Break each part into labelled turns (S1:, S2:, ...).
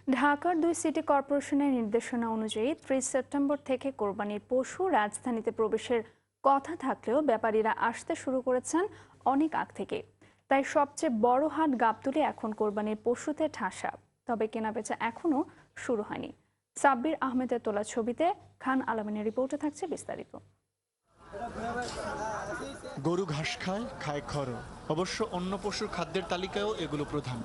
S1: ঢাকার 2 সিটি কর্পোরেশনের নির্দেশনা অনুযায়ী 30 সেপ্টেম্বর থেকে কোরবানির পশু রাজধানীতে প্রবেশের কথা থাকলেও ব্যাপারীরা আসতে শুরু করেছেন অনেক আগ থেকে। তাই সবচেয়ে বড় হাট গাবতলী এখন কোরবানির পশুতে ঠাসা, তবে কেনাবেচা এখনো শুরু হয়নি। সাব্বির আহমেদের তোলা ছবিতে খান আলমিনের রিপোর্টে থাকছে বিস্তারিত।
S2: গরু ঘাস খায়, খায় খড়। অবশ্য অন্য পশুর খাদ্যের তালিকায়ও এগুলো প্রধান।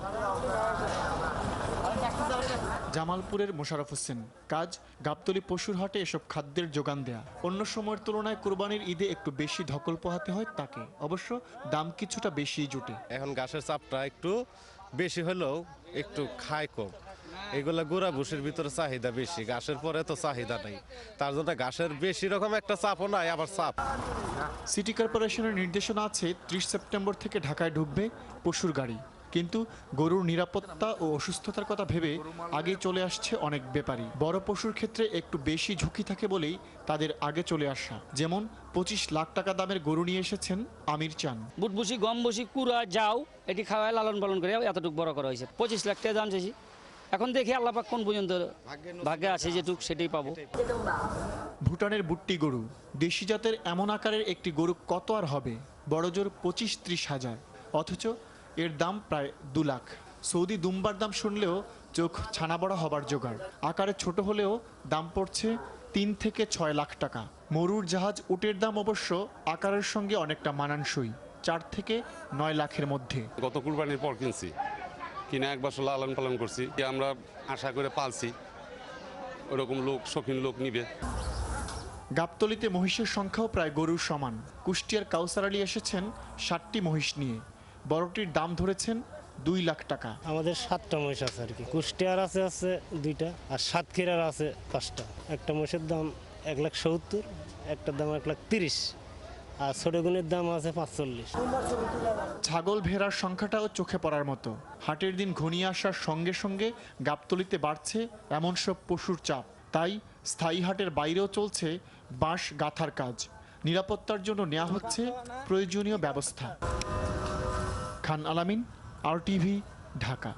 S2: জামালপুরের মোশাররফ হোসেন কাজ গাবতলী পশুর হাটে এসব খাদ্যের যোগান দেয়া। অন্য সময়ের তুলনায় কুরবানির ঈদে একটু বেশি ধকল পোহাতে হয় তাকে। অবশ্য দাম কিছুটা বেশিই জুটে।
S3: এখন ঘাসের চাপটা একটু বেশি হলেও একটু খায় কম। এগুলা গোড়া ভুষির ভিতরে চাহিদা বেশি, ঘাসের পরে তো চাহিদা নেই, তার জন্য ঘাসের বেশি রকম একটা চাপও নাই, আবার চাপ।
S2: সিটি কর্পোরেশনের নির্দেশনা আছে 30 সেপ্টেম্বর থেকে ঢাকায় ঢুকবে পশুর গাড়ি, কিন্তু গরুর নিরাপত্তা ও অসুস্থতার কথা ভেবে আগেই চলে আসছে অনেক ব্যাপারী। বড় পশুর ক্ষেত্রে একটু বেশি ঝুঁকি থাকে বলেই তাদের আগে চলে আসা। যেমন 25 লাখ টাকা দামের গরু নিয়ে এসেছেন আমির চান।
S4: বুট বসি, গম বসি, কুড়া, যাও এটি খাওয়ায় লালন পালন করে এতটুকু বড় করা হয়েছে। 25 লাখ টাকা দাম চাইছি। এখন দেখি আল্লাহ পাক কোন পর্যন্ত ভাগ্যে আছে যেটুক সেটাই পাবো।
S2: ভুটানের বুট্টি গরু, দেশি জাতের এমন আকারের একটি গরু কত আর হবে? বড়জোর 25-30 হাজার, অথচ এর দাম প্রায় 2 লাখ। সৌদি দুম্বার দাম শুনলেও চোখ ছানা বড়া হবার জোগাড়। আকারে ছোট হলেও দাম পড়ছে 3 থেকে 6 লাখ টাকা। মরুর জাহাজ উটের দাম অবশ্য আকারের সঙ্গে অনেকটা মানানসই, 4 থেকে 9 লাখের মধ্যে।
S5: গত কুরবানির পর কিনছি, কিনে 1 বছর লালন পালন করছি, আমরা আশা করে পালছি ওরকম লোক, শৌখিন লোক নিবে।
S2: গাবতলীতে মহিষের সংখ্যাও প্রায় গরুর সমান। কুষ্টিয়ার কাউসার আলী এসেছেন 60টি মহিষ নিয়ে। বড়টির দাম ধরেছেন 2 লাখ টাকা।
S6: আমাদের 7টা মহিষ আছে আর কি। কুষ্টিয়ার আছে 2টা, আর সাতক্ষীরার আছে 5টা। একটা মহিষের দাম 1,70,000, একটার দাম 1,30,000, আর ছোটগুনের দাম আছে 45।
S2: ছাগল ভেড়ার সংখ্যাটাও চোখে পড়ার মতো। হাটের দিন ঘনিয়ে আসার সঙ্গে সঙ্গে গাবতলীতে বাড়ছে এমন সব পশুর চাপ। তাই স্থায়ী হাটের বাইরেও চলছে বাঁশ গাঁথার কাজ। নিরাপত্তার জন্য নেওয়া হচ্ছে প্রয়োজনীয় ব্যবস্থা। খান আলামিন, RTV, ঢাকা।